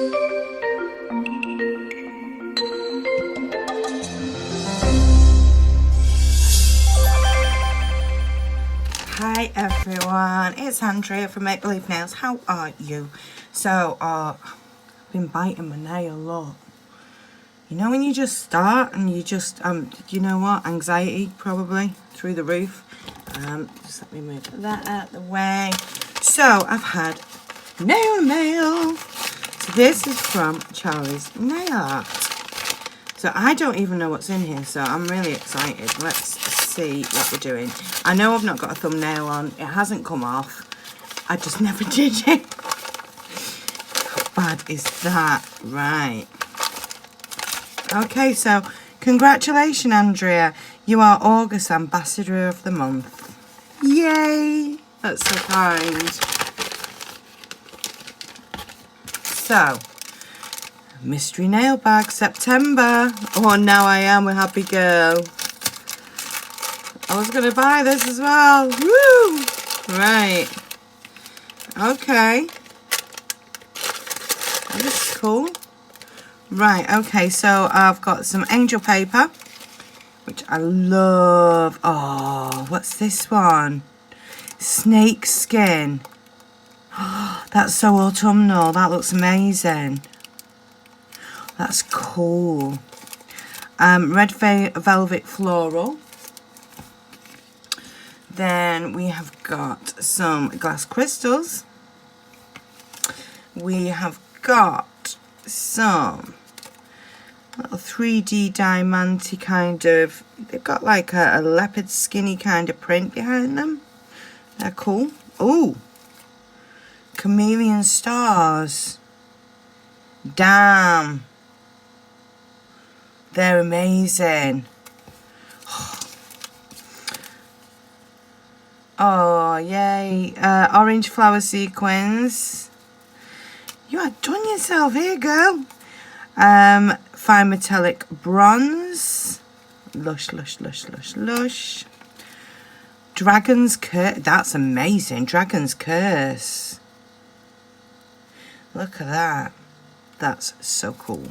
Hi everyone, it's Andrea from Make Believe Nails. How are you? So, I've been biting my nail, look. You know when you just start and you just, you know what, anxiety probably through the roof. Just let me move that out of the way. So, I've had nail mail. So this is from Charlie's Nail Art. So I don't even know what's in here, so I'm really excited. Let's see what we're doing. I know I've not got a thumbnail on. It hasn't come off. I just never did it. How bad is that? Right. Okay, so congratulations, Andrea. You are August Ambassador of the Month. Yay! That's so kind. So, mystery nail bag, September. Oh, now I am a happy girl. I was going to buy this as well. Woo! Right. Okay. That is cool. Right, okay, so I've got some angel paper, which I love. Oh, what's this one? Snake skin. Oh, that's so autumnal. That looks amazing. That's cool. Red velvet floral. Then we have got some glass crystals. We have got some little 3D diamante kind of, they've got like a leopard skinny kind of print behind them. They're cool. Ooh, Chameleon Stars. Damn. They're amazing. Oh, yay. Orange flower sequins. You outdone yourself here, girl. Fine metallic bronze. Lush, lush, lush, lush, lush. Dragon's Curse. That's amazing. Dragon's Curse. Look at that. That's so cool.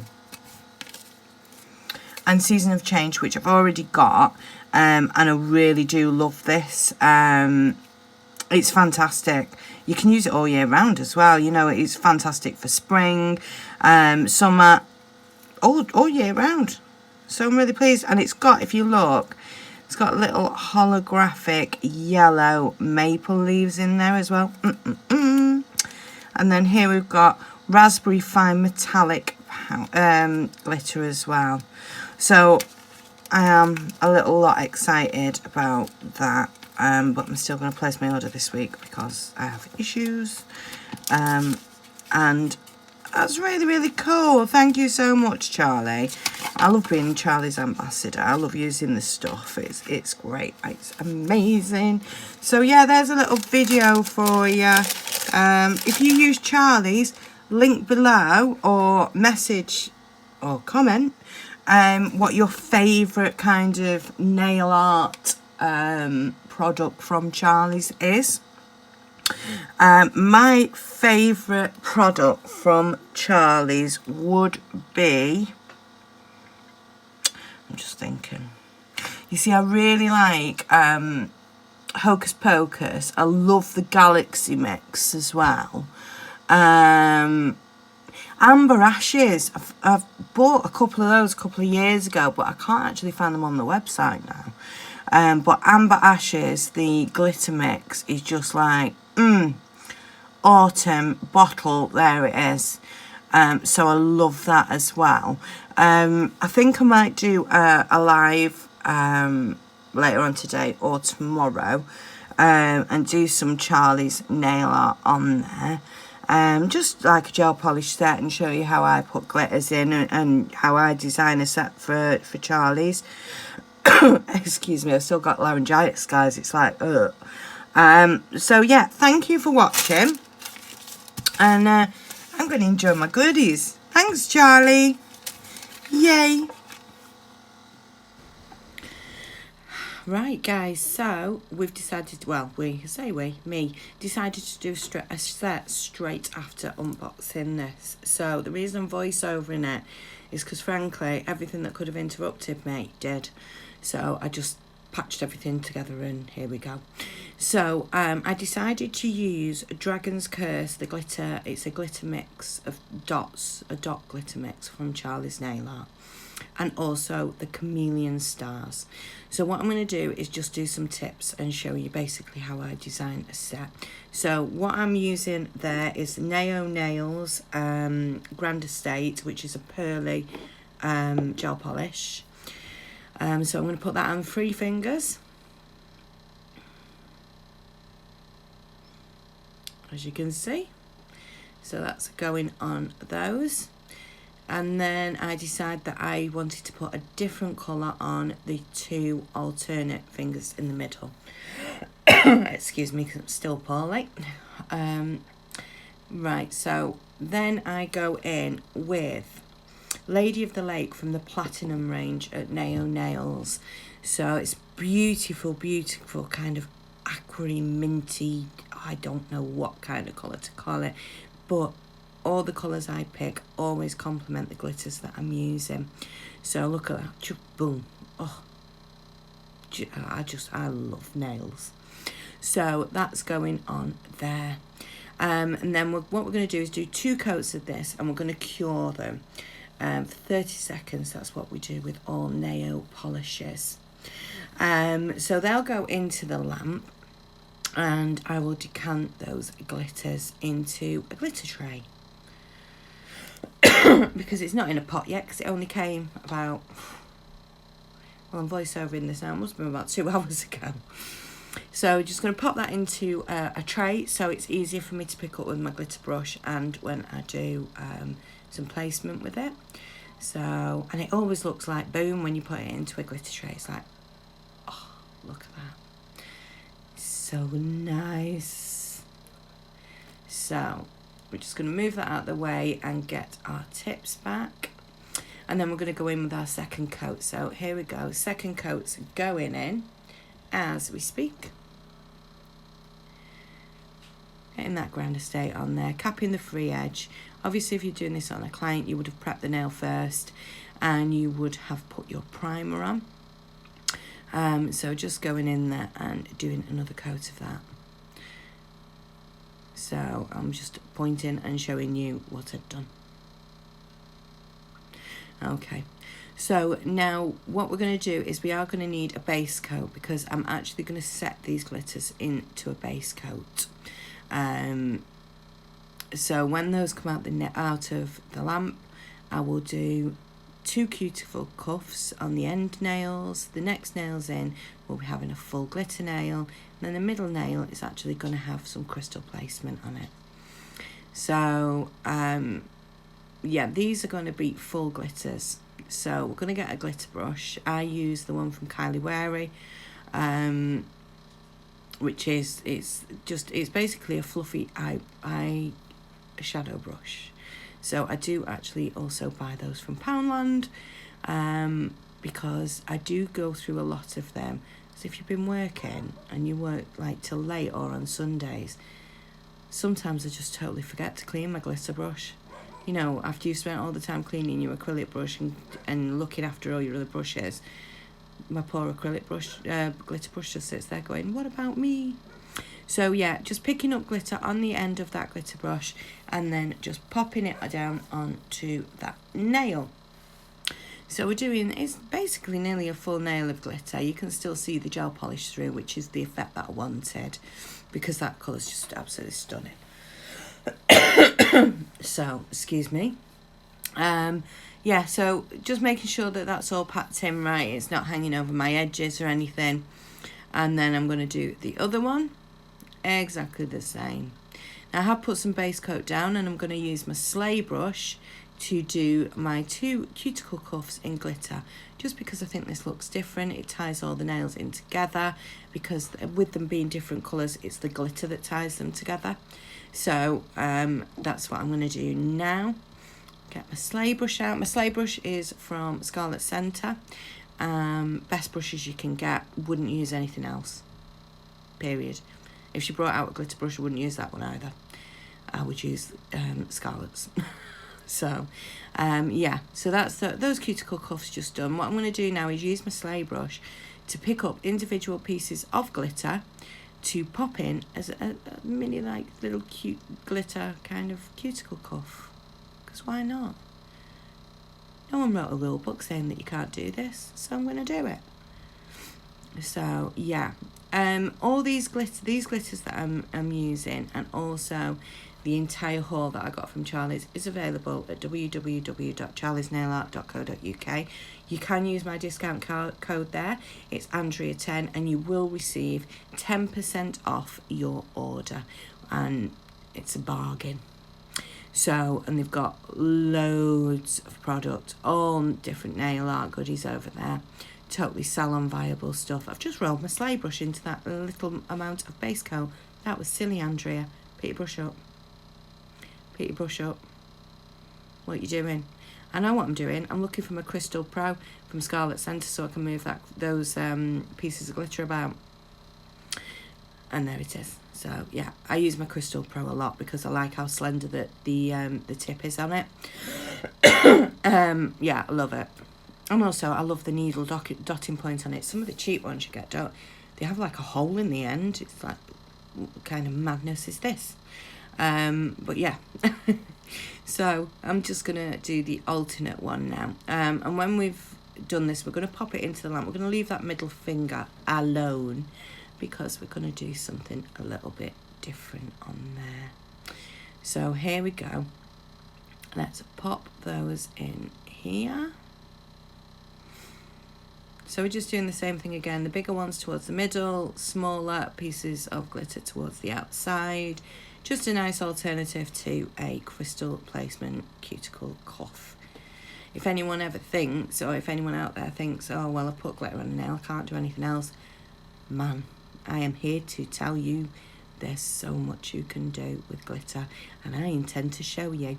And Season of Change, which I've already got. And I really do love this. It's fantastic. You can use it all year round as well. You know, it's fantastic for spring, summer, all year round. So I'm really pleased. And it's got, if you look, it's got little holographic yellow maple leaves in there as well. And then here we've got raspberry fine metallic glitter as well. So I am a little lot excited about that. But I'm still going to place my order this week because I have issues. And that's really, really cool. Thank you so much, Charlie. I love being Charlie's ambassador. I love using this stuff. It's great. It's amazing. So, yeah, there's a little video for you. If you use Charlie's, link below or message or comment what your favourite kind of nail art product from Charlie's is. My favourite product from Charlie's would be, I'm just thinking, you see, I really like Hocus Pocus. I love the Galaxy Mix as well. Amber Ashes, I've bought a couple of those a couple of years ago, but I can't actually find them on the website now. But Amber Ashes, the glitter mix, is just like, autumn bottle, there it is. So I love that as well. I think I might do a live later on today or tomorrow and do some Charlie's nail art on there. Just like a gel polish set and show you how I put glitters in and how I design a set for Charlie's. Excuse me, I've still got laryngitis, guys. It's like, ugh. So, yeah, thank you for watching. And I'm going to enjoy my goodies. Thanks, Charlie. Yay. Right, guys, so we've decided, well, me, decided to do a set straight after unboxing this. So the reason I'm voiceovering it is because, frankly, everything that could have interrupted me did. So I just patched everything together and here we go. So I decided to use Dragon's Curse, the glitter. It's a glitter mix of dots, a dot glitter mix from Charlie's Nail Art, and also the Chameleon Stars. So what I'm going to do is just do some tips and show you basically how I design a set. So what I'm using there is Neo Nails Grand Estate, which is a pearly gel polish. So I'm going to put that on 3 fingers. As you can see. So that's going on those. And then I decided that I wanted to put a different colour on the 2 alternate fingers in the middle. Excuse me, because I'm still poorly. Right, so then I go in with Lady of the Lake from the Platinum range at Neo Nails. So it's beautiful, beautiful kind of aquary, minty, I don't know what kind of colour to call it, but all the colours I pick always complement the glitters that I'm using. So look at that, just boom. Oh, I love nails. So that's going on there. And then what we're going to do is do 2 coats of this, and we're going to cure them for 30 seconds. That's what we do with all nail polishes. So they'll go into the lamp, and I will decant those glitters into a glitter tray. Because it's not in a pot yet, because it only came about, well, I'm voiceovering this now, it must have been about 2 hours ago. So just going to pop that into a tray so it's easier for me to pick up with my glitter brush and when I do some placement with it. So, and it always looks like boom when you put it into a glitter tray. It's like, oh, look at that. So nice. So we're just going to move that out of the way and get our tips back. And then we're going to go in with our second coat. So here we go. Second coat's going in as we speak. Getting that Grand Estate on there. Capping the free edge. Obviously, if you're doing this on a client, you would have prepped the nail first. And you would have put your primer on. So just going in there and doing another coat of that. So I'm just pointing and showing you what I've done. Okay, so now what we're going to do is we are going to need a base coat, because I'm actually going to set these glitters into a base coat. So when those come out of the lamp, I will do 2 cuticle cuffs on the end nails. The next nails in, we'll be having a full glitter nail. And then the middle nail is actually going to have some crystal placement on it. So, yeah, these are going to be full glitters. So we're going to get a glitter brush. I use the one from Kylie Wary, which is, it's basically a fluffy eye shadow brush. So I do actually also buy those from Poundland, because I do go through a lot of them. So if you've been working and you work like till late or on Sundays, sometimes I just totally forget to clean my glitter brush. You know, after you've spent all the time cleaning your acrylic brush and looking after all your other brushes, my poor acrylic brush, glitter brush just sits there going, what about me? So yeah, just picking up glitter on the end of that glitter brush and then just popping it down onto that nail. So we're doing, it's basically nearly a full nail of glitter. You can still see the gel polish through, which is the effect that I wanted, because that colour's just absolutely stunning. So, excuse me. Yeah, so just making sure that that's all packed in right. It's not hanging over my edges or anything. And then I'm going to do the other one. Exactly the same. Now I have put some base coat down, and I'm going to use my sleigh brush to do my 2 cuticle cuffs in glitter, just because I think this looks different. It ties all the nails in together, because with them being different colours, it's the glitter that ties them together. So that's what I'm going to do now. Get my sleigh brush out. My sleigh brush is from Scarlet Centre, best brushes you can get. Wouldn't use anything else, period. If she brought out a glitter brush, I wouldn't use that one either. I would use Scarlett's. So yeah, so that's those cuticle cuffs just done. What I'm going to do now is use my sleigh brush to pick up individual pieces of glitter to pop in as a mini, like, little cute glitter kind of cuticle cuff, because why not? No one wrote a rule book saying that you can't do this, so I'm going to do it. So yeah, all these glitters that I'm using, and also the entire haul that I got from Charlie's, is available at www.charliesnailart.co.uk. You can use my discount code there. It's Andrea10, and you will receive 10% off your order, and it's a bargain. So, and they've got loads of product, all different nail art goodies over there. Totally salon viable stuff. I've just rolled my sleigh brush into that little amount of base coat. That was silly, Andrea. Put your brush up. Put your brush up. What are you doing? I know what I'm doing. I'm looking for my Crystal Pro from Scarlet Centre so I can move those pieces of glitter about. And there it is. So yeah, I use my Crystal Pro a lot because I like how slender the tip is on it. Yeah, I love it. And also, I love the needle dotting point on it. Some of the cheap ones you get, they have like a hole in the end. It's like, what kind of madness is this? But yeah. So I'm just going to do the alternate one now. And when we've done this, we're going to pop it into the lamp. We're going to leave that middle finger alone because we're going to do something a little bit different on there. So here we go. Let's pop those in here. So we're just doing the same thing again. The bigger ones towards the middle, smaller pieces of glitter towards the outside. Just a nice alternative to a crystal placement cuticle cuff. If anyone ever thinks, or if anyone out there thinks, oh, well, I put glitter on a nail, I can't do anything else. Man, I am here to tell you there's so much you can do with glitter, and I intend to show you.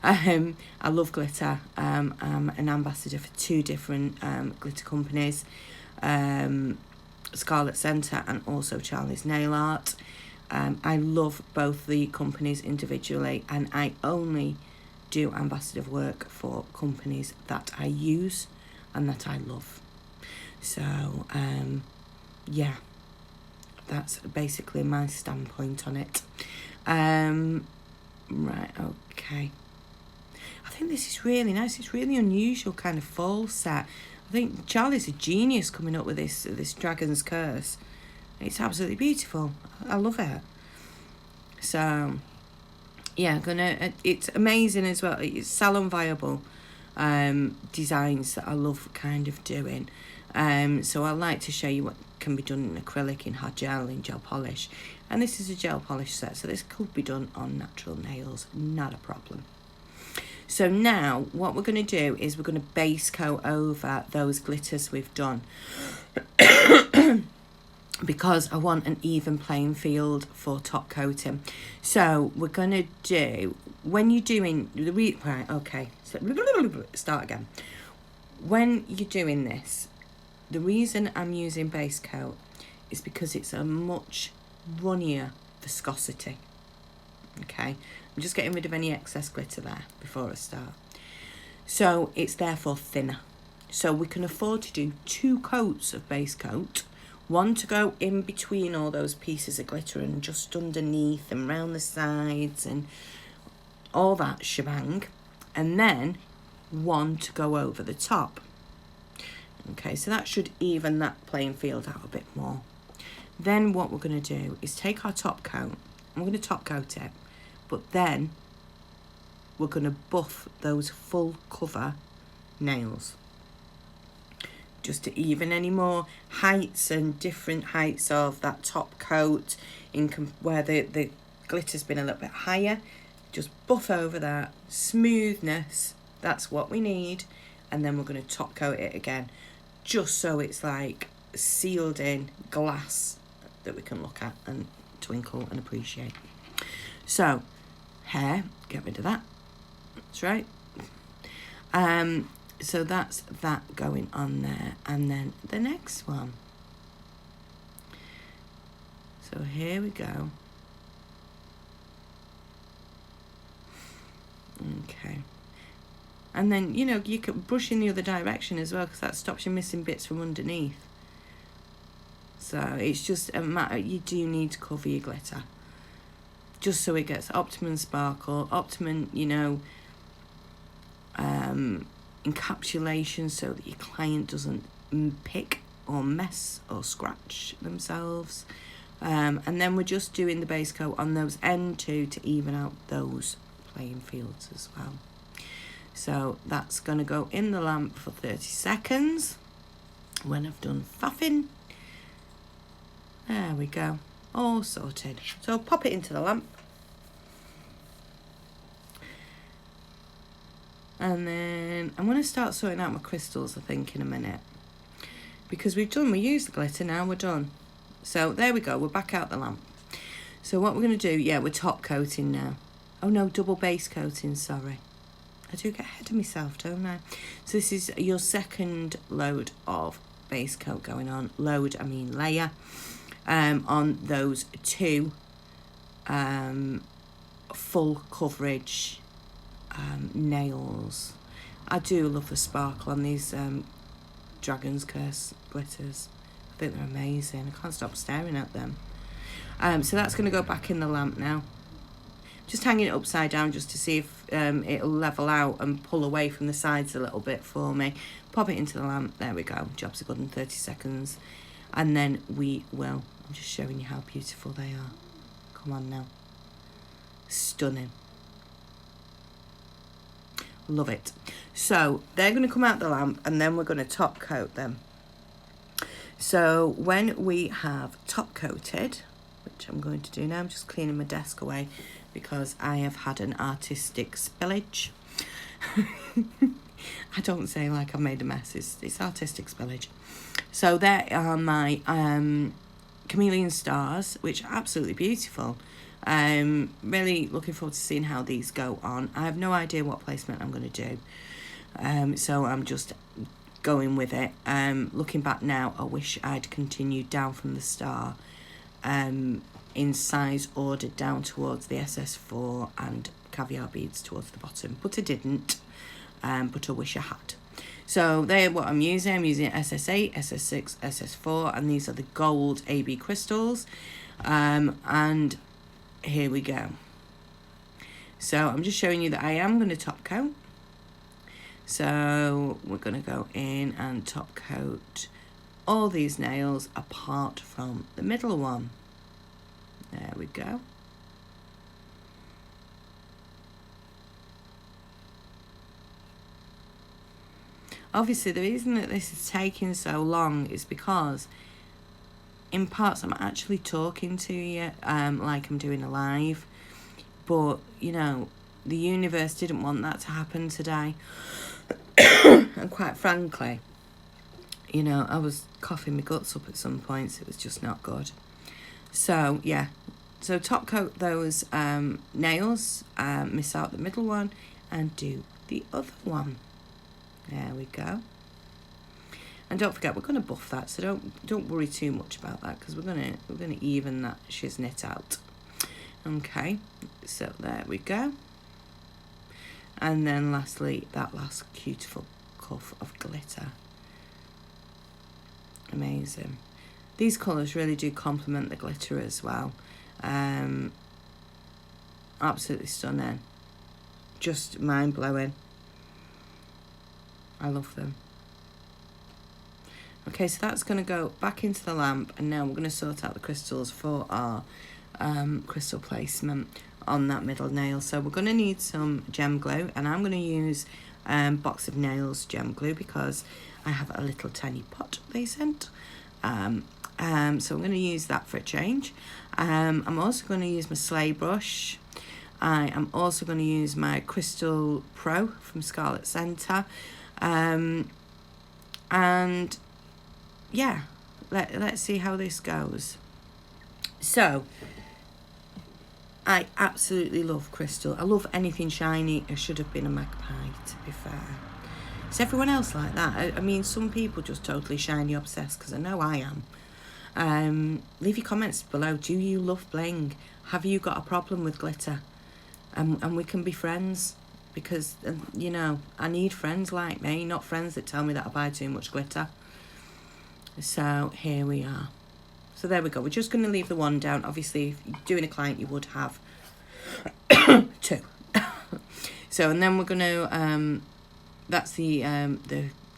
I love glitter. I'm an ambassador for 2 different glitter companies, Scarlet Centre and also Charlie's Nail Art. I love both the companies individually, and I only do ambassador work for companies that I use and that I love. So yeah, that's basically my standpoint on it. Right, okay. I think this is really nice. It's really unusual kind of fall set. I think Charlie's a genius coming up with this Dragon's Curse. It's absolutely beautiful. I love it. So yeah, it's amazing as well. It's salon viable designs that I love kind of doing. So I like to show you what can be done in acrylic, in hard gel, in gel polish. And this is a gel polish set, so this could be done on natural nails, not a problem. So now what we're going to do is we're going to base coat over those glitters we've done. Because I want an even playing field for top coating. So we're going to do, when you're doing, right, okay, so start again. When you're doing this, the reason I'm using base coat is because it's a much runnier viscosity. Okay, I'm just getting rid of any excess glitter there before I start. So it's therefore thinner. So we can afford to do 2 coats of base coat. One to go in between all those pieces of glitter and just underneath and round the sides and all that shebang. And then one to go over the top. Okay, so that should even that playing field out a bit more. Then what we're going to do is take our top coat. I'm going to top coat it. But then we're going to buff those full cover nails. Just to even any more heights and different heights of that top coat in where the glitter's been a little bit higher. Just buff over that. Smoothness, that's what we need. And then we're going to top coat it again. Just so it's like sealed in glass that we can look at and twinkle and appreciate. So, hair, get rid of that. That's right. So that's that going on there. And then the next one. So here we go. Okay. And then, you know, you can brush in the other direction as well, because that stops you missing bits from underneath. So it's just a matter, you do need to cover your glitter, just so it gets optimum sparkle, optimum, you know, encapsulation, so that your client doesn't pick or mess or scratch themselves. And then we're just doing the base coat on those end two to even out those playing fields as well. So that's going to go in the lamp for 30 seconds. When I've done faffing, there we go, all sorted. So pop it into the lamp. And then I'm going to start sorting out my crystals, I think, in a minute. Because we used the glitter, now we're done. So there we go, we're back out the lamp. So what we're going to do, yeah, we're top coating now. Oh no, double base coating, sorry. I do get ahead of myself, don't I? So this is your second load of base coat going on. Load, I mean layer. On those two full coverage nails. I do love the sparkle on these Dragon's Curse glitters. I think they're amazing. I can't stop staring at them. So that's going to go back in the lamp now. Just hanging it upside down just to see if it'll level out and pull away from the sides a little bit for me. Pop it into the lamp. There we go. Jobs are good in 30 seconds. And then we will. I'm just showing you how beautiful they are. Come on now. Stunning. Love it. So they're going to come out the lamp, and then we're going to top coat them. So when we have top coated, which I'm going to do now, I'm just cleaning my desk away because I have had an artistic spillage. I don't say like I've made a mess, it's artistic spillage. So there are my Chameleon Stars, which are absolutely beautiful. Really looking forward to seeing how these go on. I have no idea what placement I'm going to do. So I'm just going with it. Looking back now, I wish I'd continued down from the star. In size ordered down towards the SS4 and caviar beads towards the bottom, but I didn't. But I wish I had. So they're what I'm using. I'm using SS8, SS6, SS4, and these are the gold AB crystals. And here we go. So I'm just showing you that I am going to top coat. So we're going to go in and top coat all these nails apart from the middle one. There we go. Obviously, the reason that this is taking so long is because in parts I'm actually talking to you like I'm doing a live, but you know, the universe didn't want that to happen today. And quite frankly, you know, I was coughing my guts up at some points. It was just not good. So yeah, so top coat those nails, miss out the middle one, and do the other one. There we go. And don't forget, we're going to buff that, so don't worry too much about that, because we're gonna even that shiznit out. Okay, so there we go. And then lastly, that last beautiful cuff of glitter. Amazing. These colours really do complement the glitter as well. Absolutely stunning. Just mind-blowing. I love them. Okay, so that's going to go back into the lamp, and now we're going to sort out the crystals for our crystal placement on that middle nail. So we're going to need some gem glue, and I'm going to use Box of Nails gem glue because I have a little tiny pot they sent. So I'm going to use that for a change. I'm also going to use my sleigh brush. I am also going to use my Crystal Pro from Scarlet Centre. And yeah, let's see how this goes. So I absolutely love crystal. I love anything shiny. It should have been a magpie, to be fair. Is everyone else like that? I mean, some people just totally shiny obsessed, because I know I am. Leave your comments below. Do you love bling? Have you got a problem with glitter? And we can be friends, because, you know, I need friends like me, not friends that tell me that I buy too much glitter. So here we are. So there we go. We're just going to leave the one down. Obviously, if you're doing a client, you would have two. So, and then we're going to, that's the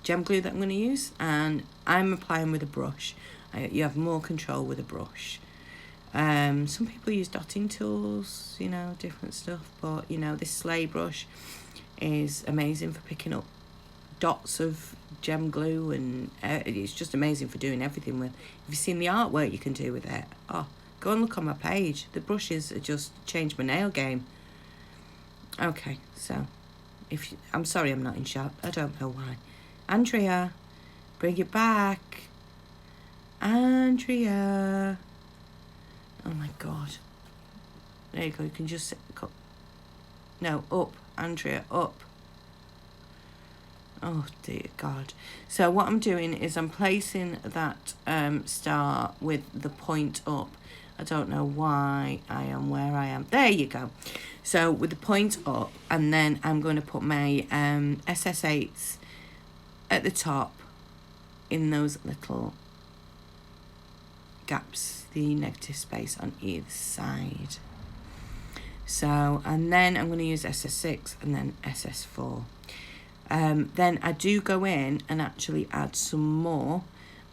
gem glue that I'm going to use. And I'm applying with a brush. You have more control with a brush. Some people use dotting tools, you know, different stuff. But, you know, this sleigh brush is amazing for picking up dots of gem glue, and it's just amazing for doing everything with. Have you seen the artwork you can do with it? Oh, go and look on my page. The brushes have just changed my nail game. Okay, so I'm sorry I'm not in shot. I don't know why. Andrea, bring it back. Andrea. Oh my God. There you go. You can just no, up, Andrea, up. Oh dear God. So what I'm doing is I'm placing that star with the point up. I don't know why I am where I am. There you go. So with the point up, and then I'm going to put my SS8s at the top in those little gaps, the negative space on either side. So, and then I'm going to use SS6 and then SS4. Then I do go in and actually add some more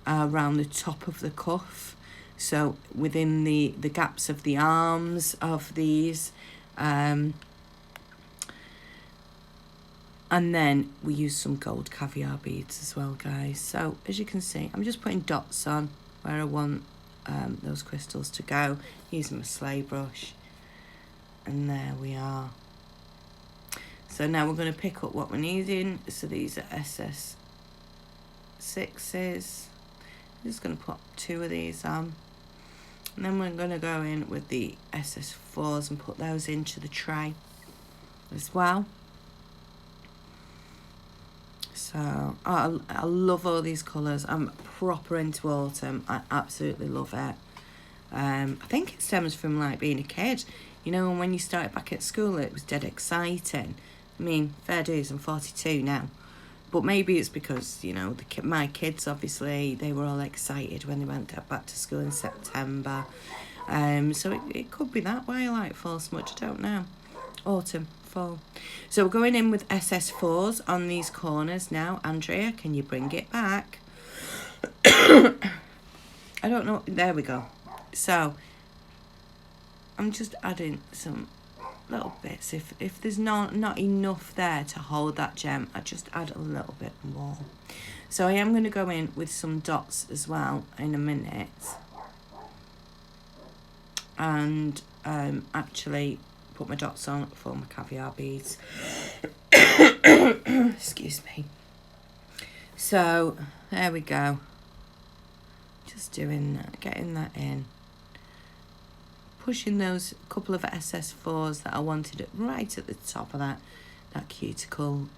around the top of the cuff. So within the gaps of the arms of these. And then we use some gold caviar beads as well, guys. So as you can see, I'm just putting dots on where I want those crystals to go, using my sleigh brush. And there we are. So now we're going to pick up what we're needing. So these are SS6s. I'm just going to put 2 of these on. And then we're going to go in with the SS4s and put those into the tray as well. So I love all these colours. I'm proper into autumn. I absolutely love it. I think it stems from like being a kid. You know, when you started back at school, it was dead exciting. I mean, fair dues, I'm 42 now. But maybe it's because, you know, my kids, obviously, they were all excited when they went back to school in September. So it could be that why I like fall so much, I don't know. Autumn, fall. So we're going in with SS4s on these corners now. Andrea, can you bring it back? I don't know. There we go. So I'm just adding some little bits. If there's not enough there to hold that gem, I just add a little bit more. So I am going to go in with some dots as well in a minute, and actually put my dots on for my caviar beads. Excuse me. So there we go. Just doing that, getting that in. Pushing those couple of SS4s that I wanted right at the top of that cuticle.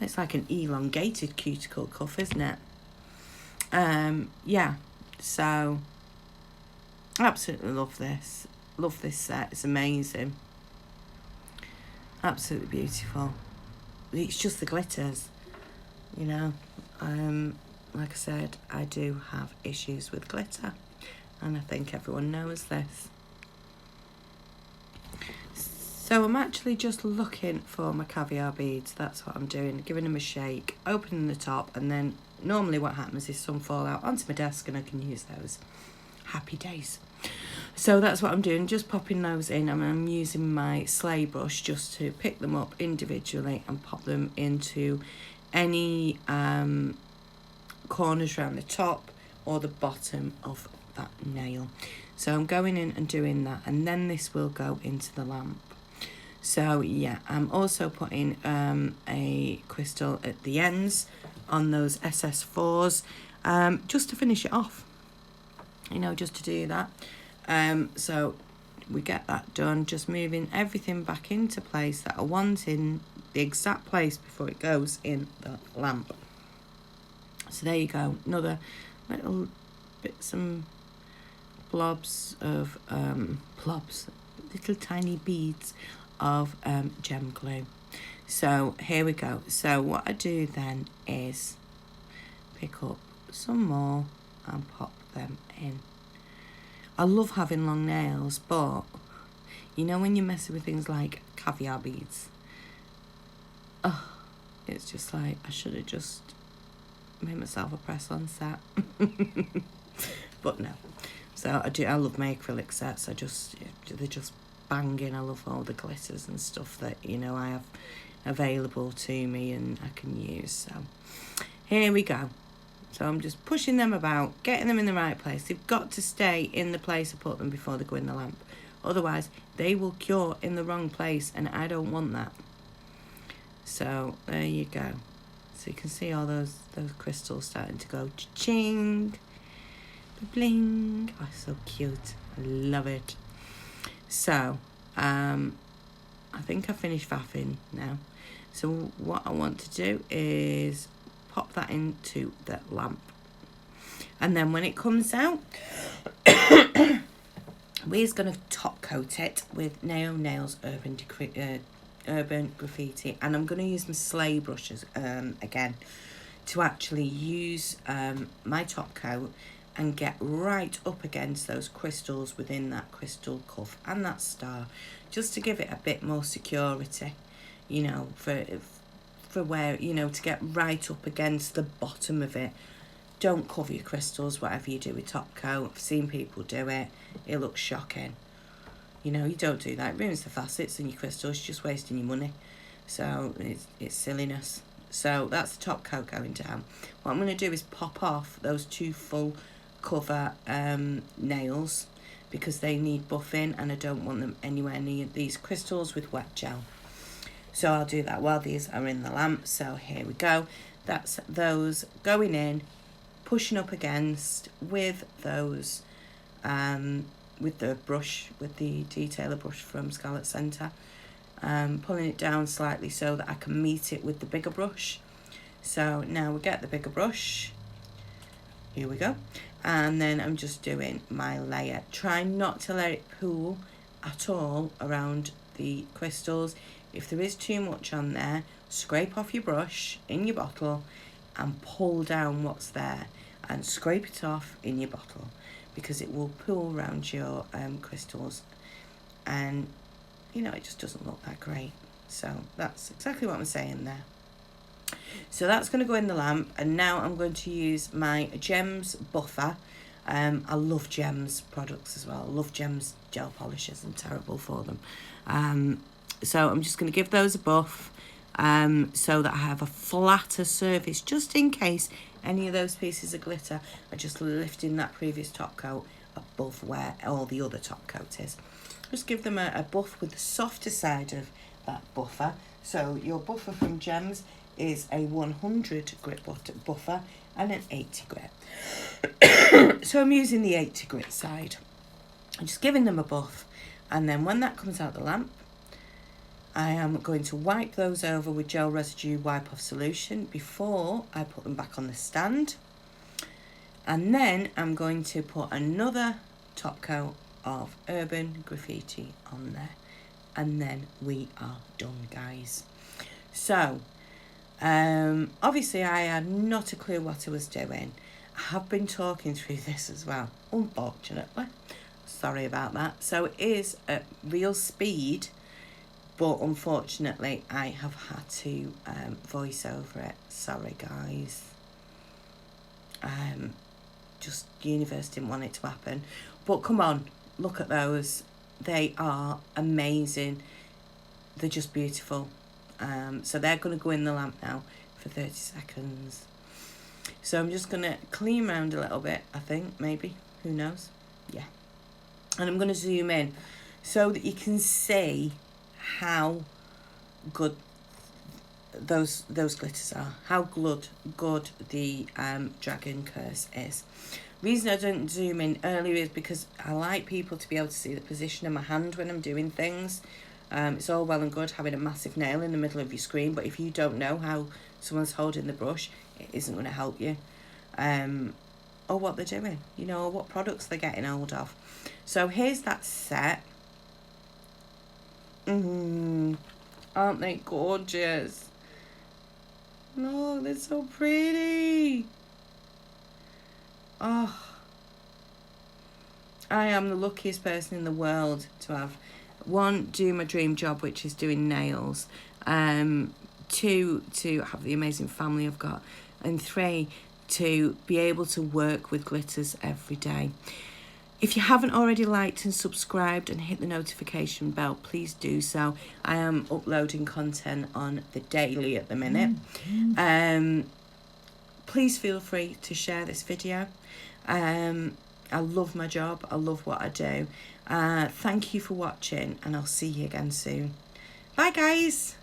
It's like an elongated cuticle cuff, isn't it? Yeah, so absolutely love this. Love this set. It's amazing. Absolutely beautiful. It's just the glitters, you know. Like I said, I do have issues with glitter. And I think everyone knows this. So I'm actually just looking for my caviar beads. That's what I'm doing. Giving them a shake, opening the top, and then normally what happens is some fall out onto my desk and I can use those. Happy days. So that's what I'm doing, just popping those in. I'm using my sleigh brush just to pick them up individually and pop them into any corners around the top or the bottom of that nail. So I'm going in and doing that, and then this will go into the lamp. So yeah, I'm also putting a crystal at the ends on those SS4s, just to finish it off, you know, just to do that. So we get that done, just moving everything back into place that I want in the exact place before it goes in the lamp. So there you go, another little bit, some blobs of little tiny beads of gem glue. So here we go. So what I do then is pick up some more and pop them in. I love having long nails, but you know when you're messing with things like caviar beads, it's just like I should have just made myself a press-on set. But no. So I love my acrylic sets. They're just banging. I love all the glitters and stuff that, you know, I have available to me and I can use. So here we go. So I'm just pushing them about, getting them in the right place. They've got to stay in the place I put them before they go in the lamp. Otherwise, they will cure in the wrong place, and I don't want that. So there you go. So you can see all those crystals starting to go cha-ching, bling. Oh, so cute. I love it. So I think I finished faffing now. So what I want to do is pop that into the lamp, and then when it comes out, we're going to top coat it with Nails Urban Graffiti, and I'm going to use my sleigh brushes again to actually use my top coat and get right up against those crystals within that crystal cuff and that star, just to give it a bit more security, you know, for where, you know, to get right up against the bottom of it. Don't cover your crystals, whatever you do with top coat. I've seen people do it. It looks shocking. You know, you don't do that. It ruins the facets and your crystals. You're just wasting your money. So it's silliness. So that's the top coat going down. What I'm going to do is pop off those two full cover nails, because they need buffing and I don't want them anywhere near these crystals with wet gel. So I'll do that while these are in the lamp. So here we go. That's those going in, pushing up against with those, with the brush, with the detailer brush from Scarlet Centre, pulling it down slightly so that I can meet it with the bigger brush. So now we get the bigger brush. Here we go. And then I'm just doing my layer. Try not to let it pool at all around the crystals. If there is too much on there, scrape off your brush in your bottle and pull down what's there and scrape it off in your bottle, because it will pool around your crystals and, you know, it just doesn't look that great. So that's exactly what I'm saying there. So that's going to go in the lamp, and now I'm going to use my Gems buffer. I love Gems products as well. I love Gems gel polishes. I'm terrible for them. So I'm just going to give those a buff so that I have a flatter surface, just in case any of those pieces of glitter are just lifting that previous top coat above where all the other top coat is. Just give them a buff with the softer side of that buffer. So your buffer from Gems is a 100 grit buffer and an 80 grit. So I'm using the 80 grit side. I'm just giving them a buff, and then when that comes out the lamp, I am going to wipe those over with gel residue wipe off solution before I put them back on the stand. And then I'm going to put another top coat of Urban Graffiti on there. And then we are done, guys. So, obviously I had not a clue what I was doing. I have been talking through this as well, unfortunately. Sorry about that. So it is at real speed, but unfortunately I have had to voice over it. Sorry, guys. Just the universe didn't want it to happen. But come on, look at those. They are amazing. They're just beautiful. So they're going to go in the lamp now for 30 seconds. So I'm just going to clean around a little bit, I think, maybe. Who knows? Yeah. And I'm going to zoom in so that you can see how good those glitters are, how good the Dragon Curse is. Reason I didn't zoom in earlier is because I like people to be able to see the position of my hand when I'm doing things. It's all well and good having a massive nail in the middle of your screen, but if you don't know how someone's holding the brush, it isn't going to help you. Or what they're doing, you know, or what products they're getting hold of. So here's that set. Aren't they gorgeous? No, they're so pretty. Oh, I am the luckiest person in the world to have, one, do my dream job, which is doing nails, two, to have the amazing family I've got, and three, to be able to work with glitters every day. If you haven't already liked and subscribed and hit the notification bell, please do so. I am uploading content on the daily at the minute. Please feel free to share this video. I love my job. I love what I do. Thank you for watching, and I'll see you again soon. Bye, guys.